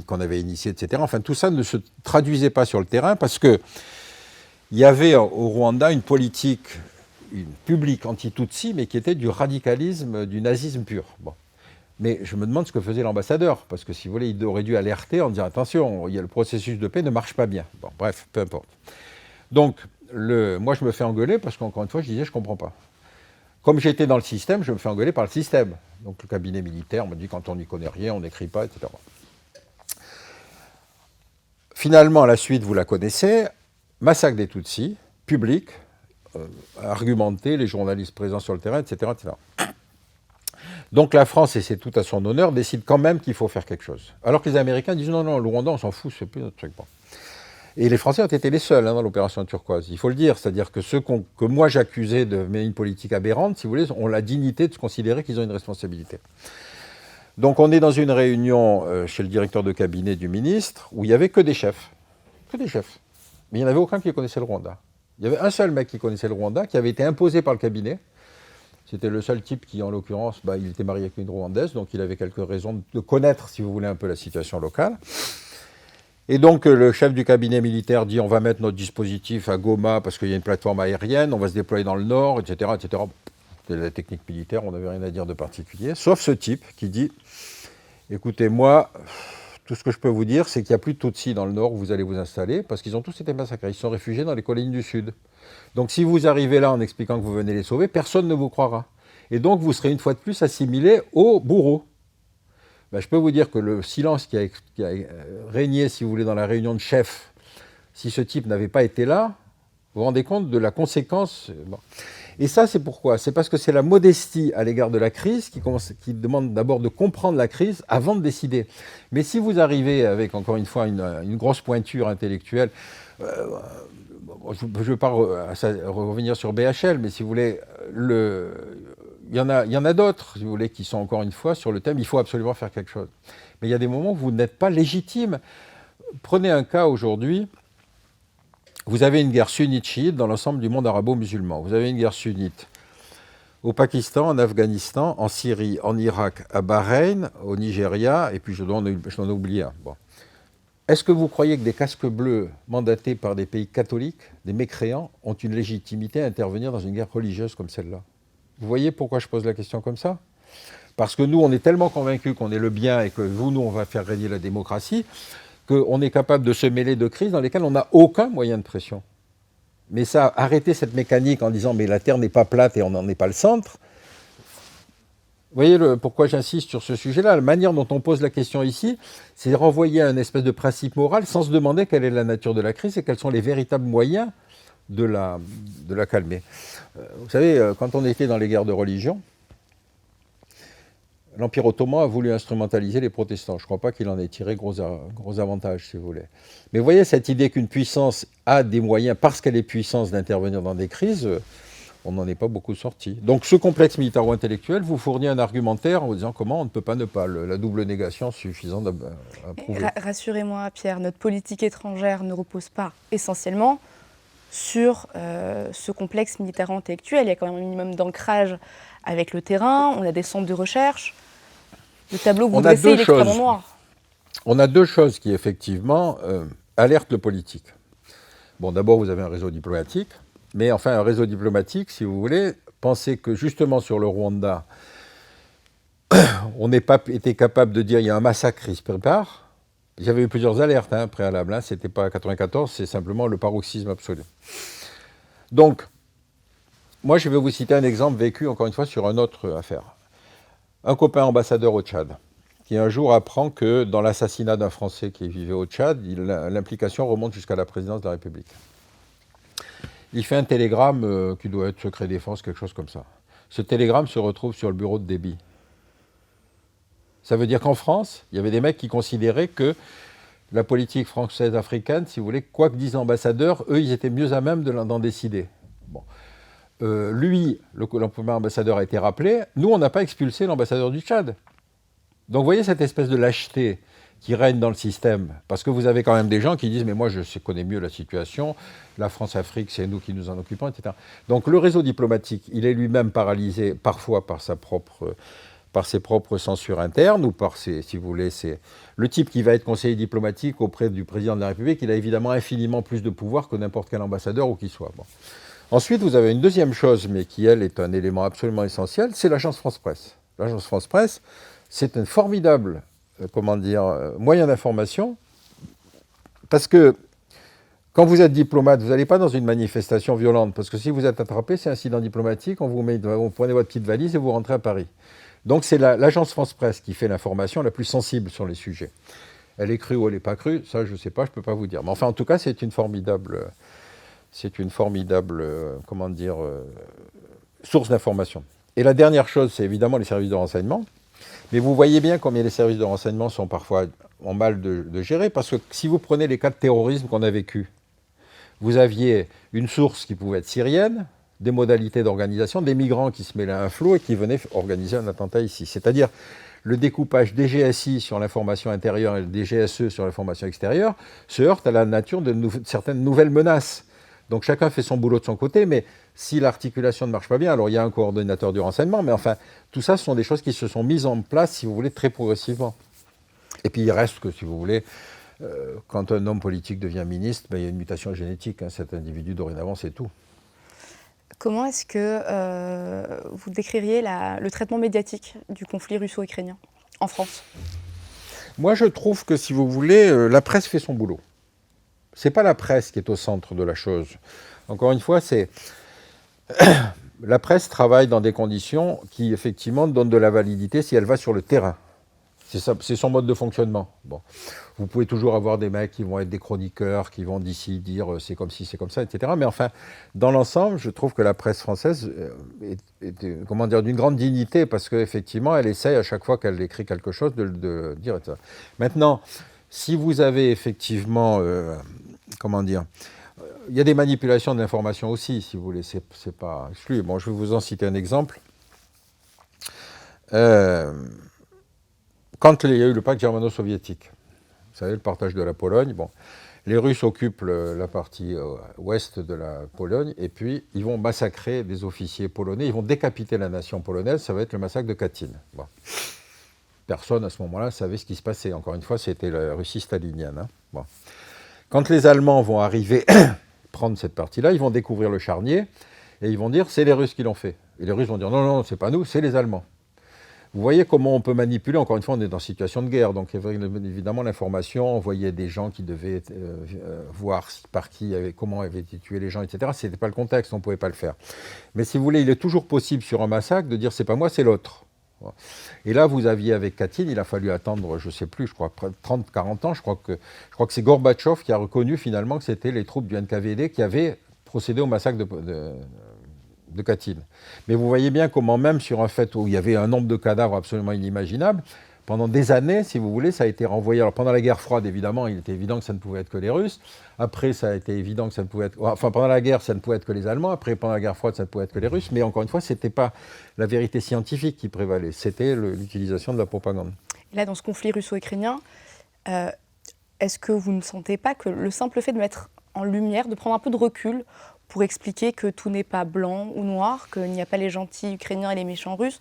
qu'on avait initié, etc. Enfin, tout ça ne se traduisait pas sur le terrain parce qu'il y avait au Rwanda une politique publique anti-Tutsi, mais qui était du radicalisme, du nazisme pur. Bon. Mais je me demande ce que faisait l'ambassadeur, parce que si vous voulez, il aurait dû alerter en disant attention, le processus de paix ne marche pas bien. Bon, bref, peu importe. Donc, moi, je me fais engueuler parce qu'encore une fois, je disais je ne comprends pas. Comme j'étais dans le système, je me fais engueuler par le système. Donc, le cabinet militaire me dit quand on n'y connaît rien, on n'écrit pas, etc. Finalement, la suite, vous la connaissez. Massacre des Tutsis, public, argumenté, les journalistes présents sur le terrain, etc., etc. Donc la France, et c'est tout à son honneur, décide quand même qu'il faut faire quelque chose. Alors que les Américains disent non, le Rwanda, on s'en fout, c'est plus notre truc. Bon. Et les Français ont été les seuls dans l'opération turquoise, il faut le dire. C'est-à-dire que ceux que moi j'accusais de mener une politique aberrante, si vous voulez, ont la dignité de se considérer qu'ils ont une responsabilité. Donc on est dans une réunion chez le directeur de cabinet du ministre, où il n'y avait que des chefs. Que des chefs. Mais il n'y en avait aucun qui connaissait le Rwanda. Il y avait un seul mec qui connaissait le Rwanda, qui avait été imposé par le cabinet. C'était le seul type qui, en l'occurrence, il était marié avec une Rwandaise, donc il avait quelques raisons de connaître, si vous voulez, un peu la situation locale. Et donc le chef du cabinet militaire dit on va mettre notre dispositif à Goma parce qu'il y a une plateforme aérienne, on va se déployer dans le nord, etc. etc. C'était la technique militaire, on n'avait rien à dire de particulier, sauf ce type qui dit écoutez, moi, tout ce que je peux vous dire, c'est qu'il n'y a plus de Tutsis dans le nord où vous allez vous installer, parce qu'ils ont tous été massacrés. Ils se sont réfugiés dans les collines du sud. Donc si vous arrivez là en expliquant que vous venez les sauver, personne ne vous croira. Et donc vous serez une fois de plus assimilés aux bourreaux. Je peux vous dire que le silence qui a régné, si vous voulez, dans la réunion de chefs, si ce type n'avait pas été là, vous vous rendez compte de la conséquence. Bon. Et ça, c'est pourquoi? C'est parce que c'est la modestie à l'égard de la crise qui demande d'abord de comprendre la crise avant de décider. Mais si vous arrivez avec, encore une fois, une grosse pointure intellectuelle, je ne veux pas revenir sur BHL, mais si vous voulez, il y en a d'autres, si vous voulez, qui sont encore une fois sur le thème, il faut absolument faire quelque chose. Mais il y a des moments où vous n'êtes pas légitime. Prenez un cas aujourd'hui. Vous avez une guerre sunnite-chiite dans l'ensemble du monde arabo-musulman. Vous avez une guerre sunnite au Pakistan, en Afghanistan, en Syrie, en Irak, à Bahreïn, au Nigeria, et puis je dois en oublier un. Bon. Est-ce que vous croyez que des casques bleus mandatés par des pays catholiques, des mécréants, ont une légitimité à intervenir dans une guerre religieuse comme celle-là? Vous voyez pourquoi je pose la question comme ça? Parce que nous, on est tellement convaincus qu'on est le bien et que nous, on va faire régner la démocratie, qu'on est capable de se mêler de crises dans lesquelles on n'a aucun moyen de pression. Mais ça, arrêter cette mécanique en disant « mais la Terre n'est pas plate et on n'en est pas le centre », vous voyez pourquoi j'insiste sur ce sujet-là. La manière dont on pose la question ici, c'est renvoyer à une espèce de principe moral sans se demander quelle est la nature de la crise et quels sont les véritables moyens de la calmer. Vous savez, quand on était dans les guerres de religion, l'Empire ottoman a voulu instrumentaliser les protestants. Je ne crois pas qu'il en ait tiré gros avantage, si vous voulez. Mais vous voyez, cette idée qu'une puissance a des moyens, parce qu'elle est puissance, d'intervenir dans des crises, on n'en est pas beaucoup sorti. Donc ce complexe militaro-intellectuel vous fournit un argumentaire en vous disant comment on ne peut pas ne pas. La double négation suffisante à prouver. Rassurez-moi, Pierre, notre politique étrangère ne repose pas essentiellement sur ce complexe militaro-intellectuel. Il y a quand même un minimum d'ancrage avec le terrain, on a des centres de recherche. Le tableau que vous dressez, il est extrêmement noir. On a deux choses qui, effectivement, alertent le politique. Bon, d'abord, vous avez un réseau diplomatique. Mais enfin, un réseau diplomatique, si vous voulez, pensez que justement sur le Rwanda, on n'est pas été capable de dire il y a un massacre qui se prépare. Il y avait eu plusieurs alertes préalables, ce n'était pas 94, c'est simplement le paroxysme absolu. Donc, moi je vais vous citer un exemple vécu encore une fois sur une autre affaire. Un copain ambassadeur au Tchad, qui un jour apprend que dans l'assassinat d'un Français qui vivait au Tchad, l'implication remonte jusqu'à la présidence de la République. Il fait un télégramme qui doit être secret défense, quelque chose comme ça. Ce télégramme se retrouve sur le bureau de Déby. Ça veut dire qu'en France, il y avait des mecs qui considéraient que la politique française africaine, si vous voulez, quoi que disent l'ambassadeur, eux, ils étaient mieux à même d'en décider. Bon. Lui, le premier ambassadeur a été rappelé. Nous, on n'a pas expulsé l'ambassadeur du Tchad. Donc, vous voyez cette espèce de lâcheté qui règne dans le système. Parce que vous avez quand même des gens qui disent « Mais moi, je connais mieux la situation. La France-Afrique, c'est nous qui nous en occupons, etc. » Donc, le réseau diplomatique, il est lui-même paralysé parfois par ses propres censures internes ou par ses, si vous voulez, le type qui va être conseiller diplomatique auprès du président de la République, il a évidemment infiniment plus de pouvoir que n'importe quel ambassadeur ou qui soit. Bon. Ensuite, vous avez une deuxième chose, mais qui, elle, est un élément absolument essentiel, c'est l'agence France-Presse. L'agence France-Presse, c'est un formidable, moyen d'information, parce que quand vous êtes diplomate, vous n'allez pas dans une manifestation violente, parce que si vous êtes attrapé, c'est un incident diplomatique, vous prenez votre petite valise et vous rentrez à Paris. Donc c'est l'agence France-Presse qui fait l'information la plus sensible sur les sujets. Elle est crue ou elle n'est pas crue, ça je ne sais pas, je ne peux pas vous dire. Mais enfin, en tout cas, c'est une formidable source d'information. Et la dernière chose, c'est évidemment les services de renseignement. Mais vous voyez bien combien les services de renseignement sont parfois en mal de gérer, parce que si vous prenez les cas de terrorisme qu'on a vécu, vous aviez une source qui pouvait être syrienne, des modalités d'organisation, des migrants qui se mêlaient à un flot et qui venaient organiser un attentat ici. C'est-à-dire le découpage des GSI sur l'information intérieure et des GSE sur l'information extérieure se heurte à la nature de certaines nouvelles menaces. Donc chacun fait son boulot de son côté, mais si l'articulation ne marche pas bien, alors il y a un coordonnateur du renseignement, mais enfin, tout ça, ce sont des choses qui se sont mises en place, si vous voulez, très progressivement. Et puis il reste que, si vous voulez, quand un homme politique devient ministre, il y a une mutation génétique. Cet individu, dorénavant, c'est tout. Comment est-ce que vous décririez le traitement médiatique du conflit russo-ukrainien en France? Moi, je trouve que, si vous voulez, la presse fait son boulot. Ce n'est pas la presse qui est au centre de la chose. Encore une fois, la presse travaille dans des conditions qui, effectivement, donnent de la validité si elle va sur le terrain. C'est son mode de fonctionnement. Bon. Vous pouvez toujours avoir des mecs qui vont être des chroniqueurs, qui vont d'ici dire c'est comme ci, c'est comme ça, etc. Mais enfin, dans l'ensemble, je trouve que la presse française est d'une grande dignité, parce qu'effectivement, elle essaye à chaque fois qu'elle écrit quelque chose de dire ça. Maintenant, si vous avez effectivement, il y a des manipulations de l'information aussi, si vous voulez, c'est pas exclu. Bon, je vais vous en citer un exemple. Quand il y a eu le pacte germano-soviétique, vous savez, le partage de la Pologne, bon, les Russes occupent la partie ouest de la Pologne, et puis ils vont massacrer des officiers polonais, ils vont décapiter la nation polonaise, ça va être le massacre de Katyn. Bon. Personne à ce moment-là savait ce qui se passait. Encore une fois, c'était la Russie stalinienne. Bon. Quand les Allemands vont arriver prendre cette partie-là, ils vont découvrir le charnier, et ils vont dire c'est les Russes qui l'ont fait. Et les Russes vont dire non, non, c'est pas nous, c'est les Allemands. Vous voyez comment on peut manipuler. Encore une fois, on est dans situation de guerre, donc évidemment l'information, envoyer des gens qui devaient voir comment avaient été tués les gens, etc. Ce n'était pas le contexte, on ne pouvait pas le faire. Mais si vous voulez, il est toujours possible sur un massacre de dire c'est pas moi, c'est l'autre. Et là, vous aviez avec Katyn, il a fallu attendre, je ne sais plus, je crois 30-40 ans, je crois que c'est Gorbatchev qui a reconnu finalement que c'était les troupes du NKVD qui avaient procédé au massacre de Katyn. Mais vous voyez bien comment, même sur un fait où il y avait un nombre de cadavres absolument inimaginable, pendant des années, si vous voulez, ça a été renvoyé. Alors pendant la guerre froide, évidemment, il était évident que ça ne pouvait être que les Russes. Après, ça a été évident que ça ne pouvait être... Enfin, pendant la guerre, ça ne pouvait être que les Allemands. Après, pendant la guerre froide, ça ne pouvait être que les Russes. Mais encore une fois, ce n'était pas la vérité scientifique qui prévalait. C'était l'utilisation de la propagande. Et là, dans ce conflit russo-ukrainien, est-ce que vous ne sentez pas que le simple fait de mettre en lumière, de prendre un peu de recul pour expliquer que tout n'est pas blanc ou noir, qu'il n'y a pas les gentils ukrainiens et les méchants russes,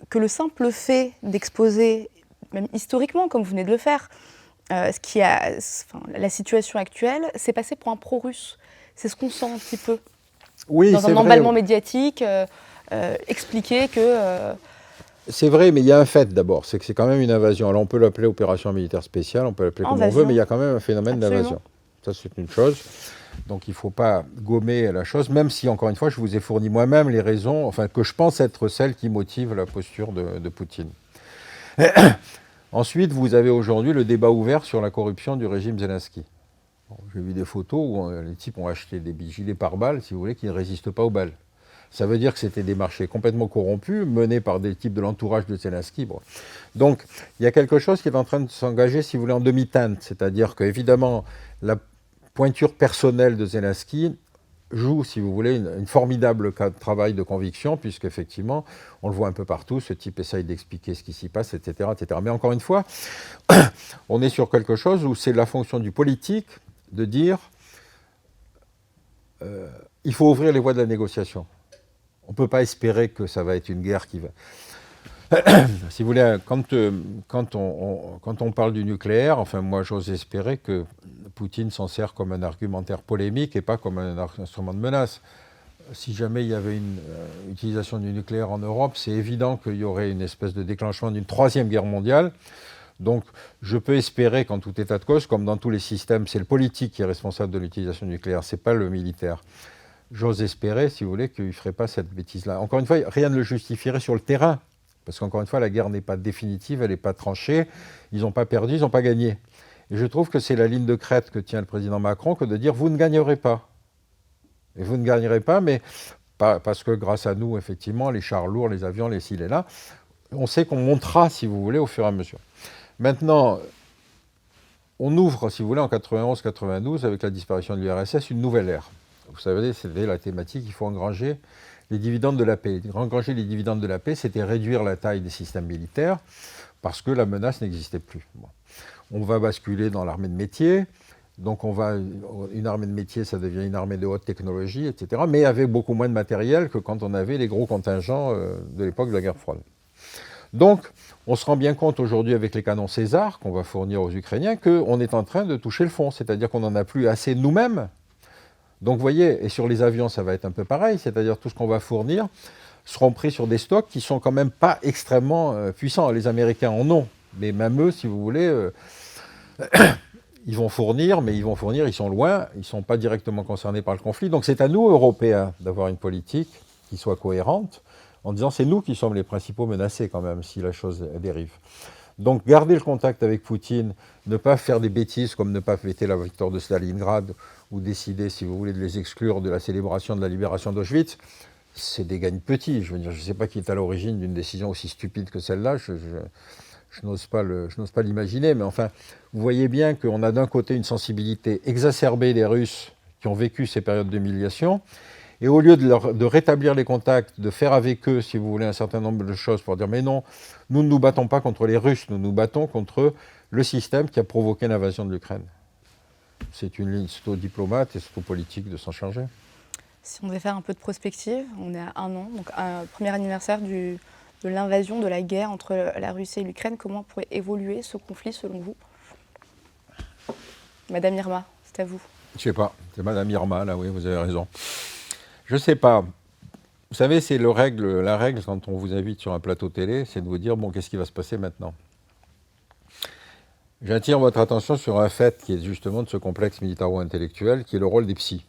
que le simple fait d'exposer, même historiquement, comme vous venez de le faire, la situation actuelle, c'est passé pour un pro-russe. C'est ce qu'on sent un petit peu. Oui, dans un emballement médiatique, expliquer que... C'est vrai, mais il y a un fait d'abord, c'est que c'est quand même une invasion. Alors on peut l'appeler opération militaire spéciale, on peut l'appeler comme on veut, mais il y a quand même un phénomène d'invasion. Ça, c'est une chose. Donc il ne faut pas gommer la chose, même si, encore une fois, je vous ai fourni moi-même les raisons, enfin, que je pense être celles qui motivent la posture de Poutine. Ensuite, vous avez aujourd'hui le débat ouvert sur la corruption du régime Zelensky. Bon, j'ai vu des photos où les types ont acheté des gilets pare-balles, si vous voulez, qui ne résistent pas aux balles. Ça veut dire que c'était des marchés complètement corrompus, menés par des types de l'entourage de Zelensky. Bon. Donc, il y a quelque chose qui est en train de s'engager, si vous voulez, en demi-teinte. C'est-à-dire qu'évidemment, la pointure personnelle de Zelensky joue, si vous voulez, une formidable travail de conviction, puisqu'effectivement, on le voit un peu partout, ce type essaye d'expliquer ce qui s'y passe, etc., etc. Mais encore une fois, on est sur quelque chose où c'est la fonction du politique de dire il faut ouvrir les voies de la négociation. On ne peut pas espérer que ça va être une guerre qui va... Si vous voulez, quand on parle du nucléaire, enfin moi j'ose espérer que Poutine s'en sert comme un argumentaire polémique et pas comme un instrument de menace. Si jamais il y avait une utilisation du nucléaire en Europe, c'est évident qu'il y aurait une espèce de déclenchement d'une troisième guerre mondiale. Donc je peux espérer qu'en tout état de cause, comme dans tous les systèmes, c'est le politique qui est responsable de l'utilisation du nucléaire, ce n'est pas le militaire. J'ose espérer, si vous voulez, qu'il ne ferait pas cette bêtise-là. Encore une fois, rien ne le justifierait sur le terrain. Parce qu'encore une fois, la guerre n'est pas définitive, elle n'est pas tranchée. Ils n'ont pas perdu, ils n'ont pas gagné. Et je trouve que c'est la ligne de crête que tient le président Macron que de dire « vous ne gagnerez pas ». Et vous ne gagnerez pas, mais pas, parce que grâce à nous, effectivement, les chars lourds, les avions, les ci, les là, on sait qu'on montera, si vous voulez, au fur et à mesure. Maintenant, on ouvre, si vous voulez, en 91-92, avec la disparition de l'URSS, une nouvelle ère. Vous savez, c'était la thématique, il faut engranger les dividendes de la paix. Engranger les dividendes de la paix, c'était réduire la taille des systèmes militaires parce que la menace n'existait plus. Bon. On va basculer dans l'armée de métier. Donc une armée de métier, ça devient une armée de haute technologie, etc. Mais avec beaucoup moins de matériel que quand on avait les gros contingents de l'époque de la guerre froide. Donc, on se rend bien compte aujourd'hui avec les canons César qu'on va fournir aux Ukrainiens qu'on est en train de toucher le fond. C'est-à-dire qu'on n'en a plus assez nous-mêmes. Donc vous voyez, et sur les avions, ça va être un peu pareil, c'est-à-dire tout ce qu'on va fournir seront pris sur des stocks qui sont quand même pas extrêmement puissants. Les Américains en ont, mais même eux, si vous voulez, ils vont fournir, mais ils sont loin, ils ne sont pas directement concernés par le conflit. Donc c'est à nous, Européens, d'avoir une politique qui soit cohérente, en disant c'est nous qui sommes les principaux menacés quand même, si la chose dérive. Donc garder le contact avec Poutine, ne pas faire des bêtises comme ne pas fêter la victoire de Stalingrad ou décider, si vous voulez, de les exclure de la célébration de la libération d'Auschwitz, c'est des gagnes petits. Je veux dire, je ne sais pas qui est à l'origine d'une décision aussi stupide que celle-là, je n'ose pas l'imaginer, mais enfin, vous voyez bien qu'on a d'un côté une sensibilité exacerbée des Russes qui ont vécu ces périodes d'humiliation, et au lieu de rétablir les contacts, de faire avec eux, si vous voulez, un certain nombre de choses pour dire « mais non, nous ne nous battons pas contre les Russes, nous nous battons contre le système qui a provoqué l'invasion de l'Ukraine ». C'est une ligne, c'est aux diplomates et c'est aux politiques de s'en charger. Si on devait faire un peu de prospective, on est à 1 an, donc un premier anniversaire de l'invasion, de la guerre entre la Russie et l'Ukraine. Comment pourrait évoluer ce conflit selon vous? Madame Irma, c'est à vous. Je ne sais pas, c'est Madame Irma, là, oui, vous avez raison. Je ne sais pas. Vous savez, c'est la règle quand on vous invite sur un plateau télé, c'est de vous dire, bon, qu'est-ce qui va se passer maintenant? J'attire votre attention sur un fait qui est justement de ce complexe militaro-intellectuel, qui est le rôle des psys.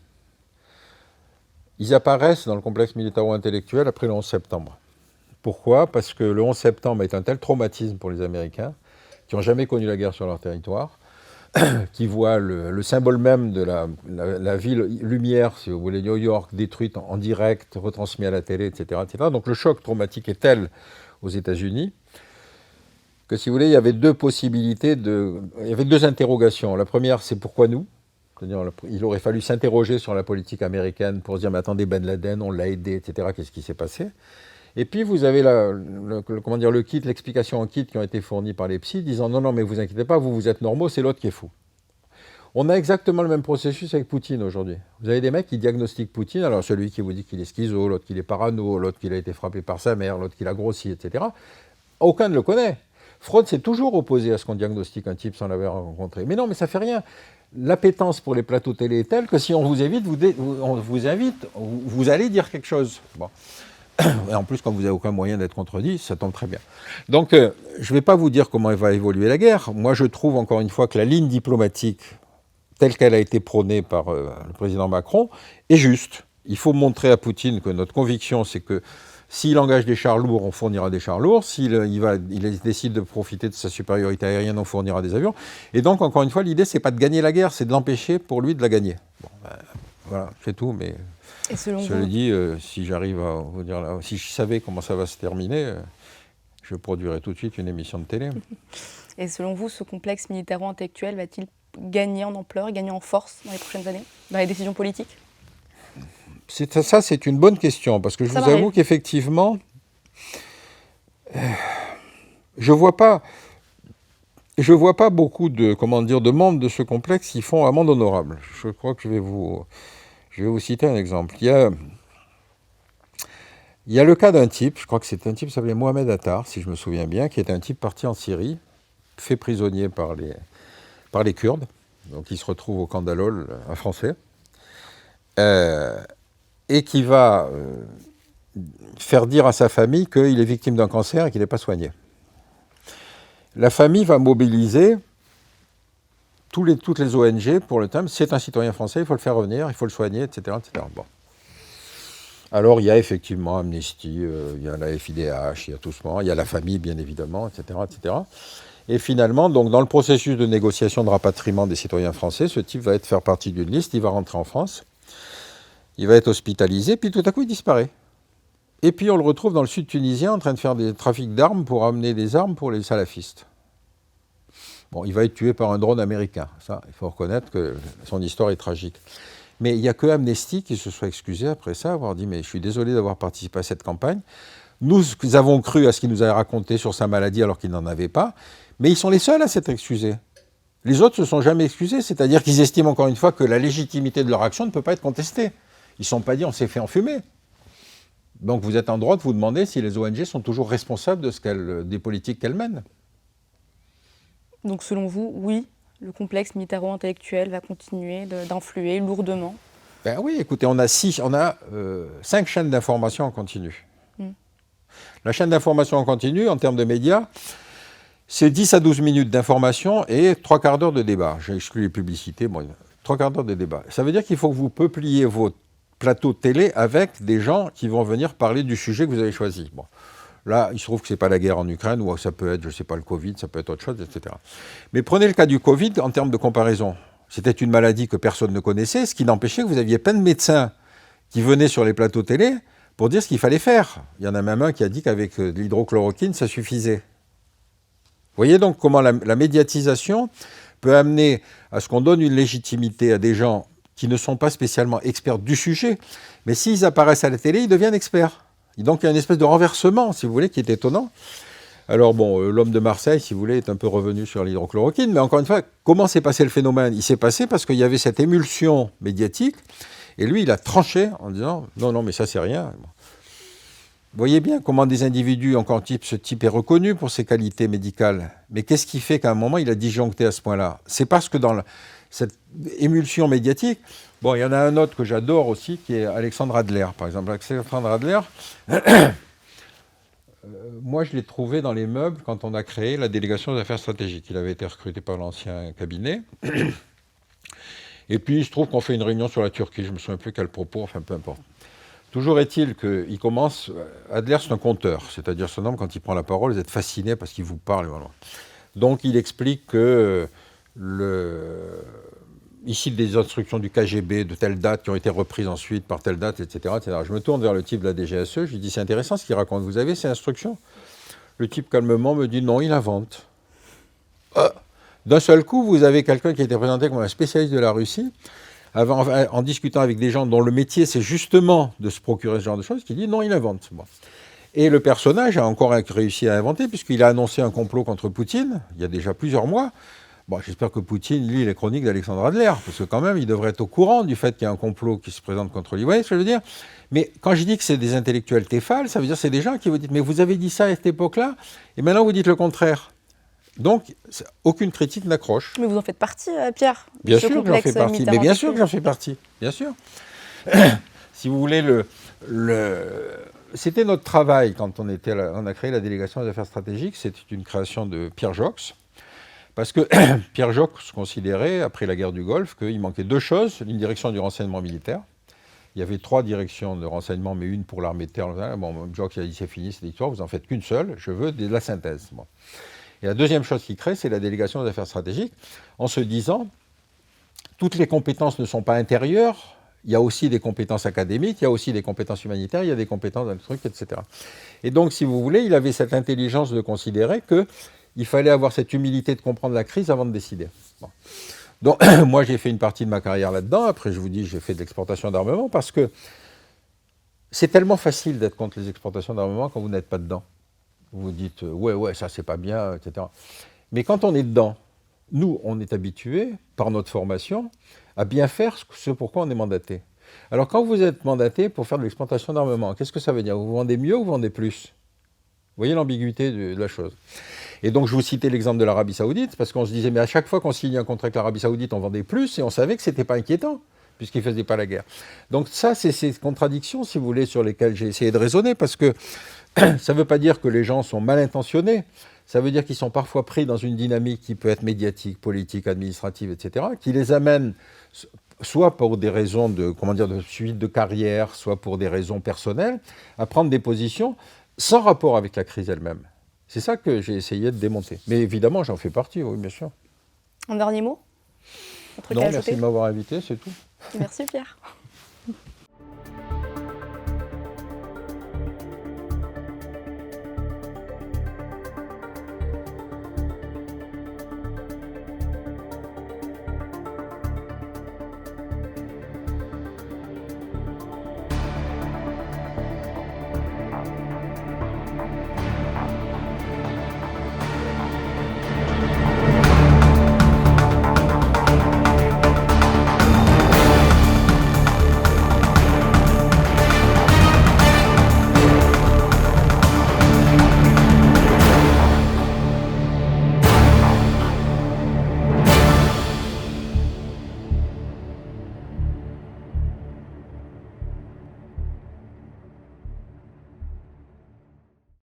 Ils apparaissent dans le complexe militaro-intellectuel après le 11 septembre. Pourquoi? Parce que le 11 septembre est un tel traumatisme pour les Américains, qui n'ont jamais connu la guerre sur leur territoire, qui voient le symbole même de la ville lumière, si vous voulez, New York, détruite en direct, retransmis à la télé, etc., etc. Donc le choc traumatique est tel aux États-Unis que, si vous voulez, il y avait deux possibilités, il y avait deux interrogations. La première, c'est pourquoi nous? C'est-à-dire, il aurait fallu s'interroger sur la politique américaine pour se dire, mais attendez, Ben Laden, on l'a aidé, etc., qu'est-ce qui s'est passé? Et puis vous avez le kit, l'explication en kit qui ont été fournies par les psys, disant, non, mais vous inquiétez pas, vous êtes normaux, c'est l'autre qui est fou. On a exactement le même processus avec Poutine aujourd'hui. Vous avez des mecs qui diagnostiquent Poutine, alors celui qui vous dit qu'il est schizo, l'autre qu'il est parano, l'autre qu'il a été frappé par sa mère, l'autre qu'il a grossi, etc. Aucun ne le connaît. Freud s'est toujours opposé à ce qu'on diagnostique un type sans l'avoir rencontré. Mais non, mais ça fait rien. L'appétence pour les plateaux télé est telle que si on vous invite, vous allez dire quelque chose. Bon. Et en plus, quand vous n'avez aucun moyen d'être contredit, ça tombe très bien. Donc, je ne vais pas vous dire comment va évoluer la guerre. Moi, je trouve, encore une fois, que la ligne diplomatique, telle qu'elle a été prônée par le président Macron, est juste. Il faut montrer à Poutine que notre conviction, c'est que s'il engage des chars lourds, on fournira des chars lourds. Il décide de profiter de sa supériorité aérienne, on fournira des avions. Et donc, encore une fois, l'idée, c'est pas de gagner la guerre, c'est de l'empêcher pour lui de la gagner. Bon, voilà, c'est tout, mais... Et selon je le dis, si j'arrive à vous dire là, si je savais comment ça va se terminer, je produirais tout de suite une émission de télé. Et selon vous, ce complexe militaro-intellectuel va-t-il gagner en ampleur, gagner en force dans les prochaines années, dans les décisions politiques ? Ça, c'est une bonne question, parce que je vous avoue qu'effectivement, je vois pas beaucoup de membres de ce complexe qui font amende honorable. Je crois que je vais vous citer un exemple. Il y a le cas d'un type, je crois que c'est un type qui s'appelait Mohamed Attar, si je me souviens bien, qui est un type parti en Syrie, fait prisonnier par les Kurdes, donc il se retrouve au camp d'Al-Hol, un Français, et qui va faire dire à sa famille qu'il est victime d'un cancer et qu'il n'est pas soigné. La famille va mobiliser toutes les ONG pour le thème, c'est un citoyen français, il faut le faire revenir, il faut le soigner, etc. etc. Bon. Alors il y a effectivement Amnesty, il y a la FIDH, il y a tout ce monde, il y a la famille bien évidemment, etc. etc. Et finalement, donc, dans le processus de négociation de rapatriement des citoyens français, ce type va faire partie d'une liste, il va rentrer en France, il va être hospitalisé, puis tout à coup il disparaît. Et puis on le retrouve dans le sud tunisien en train de faire des trafics d'armes pour amener des armes pour les salafistes. Bon, il va être tué par un drone américain. Ça, il faut reconnaître que son histoire est tragique. Mais il n'y a que Amnesty qui se soit excusé après ça, avoir dit « mais je suis désolé d'avoir participé à cette campagne. Nous avons cru à ce qu'il nous a raconté sur sa maladie alors qu'il n'en avait pas. » Mais ils sont les seuls à s'être excusés. Les autres ne se sont jamais excusés, c'est-à-dire qu'ils estiment encore une fois que la légitimité de leur action ne peut pas être contestée. Ils ne sont pas dit « on s'est fait enfumer ». Donc vous êtes en droit de vous demander si les ONG sont toujours responsables des politiques qu'elles mènent. Donc selon vous, oui, le complexe militaro-intellectuel va continuer d'influer lourdement. Ben oui, écoutez, on a 5 chaînes d'information en continu. La chaîne d'information en continu, en termes de médias, c'est 10 à 12 minutes d'information et 3 quarts d'heure de débat. J'ai exclu les publicités, bon, 3 quarts d'heure de débat. Ça veut dire qu'il faut que vous peupliez vos plateaux de télé avec des gens qui vont venir parler du sujet que vous avez choisi. Bon. Là, il se trouve que ce n'est pas la guerre en Ukraine, ou ça peut être, je ne sais pas, le Covid, ça peut être autre chose, etc. Mais prenez le cas du Covid en termes de comparaison. C'était une maladie que personne ne connaissait, ce qui n'empêchait que vous aviez plein de médecins qui venaient sur les plateaux télé pour dire ce qu'il fallait faire. Il y en a même un qui a dit qu'avec de l'hydrochloroquine, ça suffisait. Vous voyez donc comment la médiatisation peut amener à ce qu'on donne une légitimité à des gens qui ne sont pas spécialement experts du sujet, mais s'ils apparaissent à la télé, ils deviennent experts. Et donc il y a une espèce de renversement, si vous voulez, qui est étonnant. Alors bon, l'homme de Marseille, si vous voulez, est un peu revenu sur l'hydrochloroquine, mais encore une fois, comment s'est passé le phénomène ? Il s'est passé parce qu'il y avait cette émulsion médiatique, et lui, il a tranché en disant « non, mais ça, c'est rien ». Vous voyez bien comment des individus, encore ce type est reconnu pour ses qualités médicales, mais qu'est-ce qui fait qu'à un moment, il a disjoncté à ce point-là ? C'est parce que dans cette émulsion médiatique, bon, il y en a un autre que j'adore aussi, qui est Alexandre Adler, par exemple. Alexandre Adler, moi, je l'ai trouvé dans les meubles quand on a créé la délégation des affaires stratégiques. Il avait été recruté par l'ancien cabinet. Et puis, il se trouve qu'on fait une réunion sur la Turquie. Je ne me souviens plus quel propos, enfin, peu importe. Toujours est-il qu'il commence... Adler, c'est un conteur. C'est-à-dire, ce homme, quand il prend la parole, vous êtes fasciné parce qu'il vous parle. Voilà. Donc, il explique que ici, des instructions du KGB de telle date qui ont été reprises ensuite par telle date, etc., etc. Je me tourne vers le type de la DGSE, je lui dis, c'est intéressant ce qu'il raconte, vous avez ces instructions ? Le type calmement me dit, non, il invente. D'un seul coup, vous avez quelqu'un qui a été présenté comme un spécialiste de la Russie, en discutant avec des gens dont le métier, c'est justement de se procurer ce genre de choses, qui dit, non, il invente. Bon. Et le personnage a encore réussi à inventer, puisqu'il a annoncé un complot contre Poutine, il y a déjà plusieurs mois. Bon, j'espère que Poutine lit les chroniques d'Alexandre Adler, parce que quand même, il devrait être au courant du fait qu'il y a un complot qui se présente contre lui. Vous voyez ce que je veux dire ? Mais quand je dis que c'est des intellectuels téphales, ça veut dire que c'est des gens qui vous disent « mais vous avez dit ça à cette époque-là, et maintenant vous dites le contraire ». Donc, aucune critique n'accroche. Mais vous en faites partie, Pierre. Bien sûr que j'en fais partie. Mais bien sûr que j'en fais partie. Bien sûr. Si vous voulez, c'était notre travail quand on a créé la délégation des affaires stratégiques. C'était une création de Pierre Jox. Parce que Pierre Jox considérait, après la guerre du Golfe, qu'il manquait deux choses. Une direction du renseignement militaire. Il y avait 3 directions de renseignement, mais une pour l'armée de terre. Bon, Jox a dit c'est fini cette histoire, vous n'en faites qu'une seule, je veux de la synthèse. Bon. Et la deuxième chose qu'il crée, c'est la délégation des affaires stratégiques, en se disant, toutes les compétences ne sont pas intérieures, il y a aussi des compétences académiques, il y a aussi des compétences humanitaires, il y a des compétences dans le truc, etc. Et donc, si vous voulez, il avait cette intelligence de considérer qu'il fallait avoir cette humilité de comprendre la crise avant de décider. Bon. Donc, moi, j'ai fait une partie de ma carrière là-dedans. Après, je vous dis, j'ai fait de l'exportation d'armement parce que c'est tellement facile d'être contre les exportations d'armement quand vous n'êtes pas dedans. Vous vous dites, ouais, ça, c'est pas bien, etc. Mais quand on est dedans, nous, on est habitués, par notre formation, à bien faire ce pourquoi on est mandaté. Alors, quand vous êtes mandaté pour faire de l'exportation d'armement, qu'est-ce que ça veut dire? Vous vendez mieux ou vous vendez plus? Vous voyez l'ambiguïté de la chose. Et donc, je vous citais l'exemple de l'Arabie Saoudite, parce qu'on se disait, mais à chaque fois qu'on signait un contrat avec l'Arabie Saoudite, on vendait plus, et on savait que ce n'était pas inquiétant, puisqu'ils ne faisaient pas la guerre. Donc ça, c'est ces contradictions, si vous voulez, sur lesquelles j'ai essayé de raisonner, parce que ça ne veut pas dire que les gens sont mal intentionnés, ça veut dire qu'ils sont parfois pris dans une dynamique qui peut être médiatique, politique, administrative, etc., qui les amène soit pour des raisons de suite de carrière, soit pour des raisons personnelles, à prendre des positions sans rapport avec la crise elle-même. C'est ça que j'ai essayé de démonter. Mais évidemment, j'en fais partie, oui, bien sûr. Un dernier mot? Non, merci de m'avoir invité, c'est tout. Merci Pierre.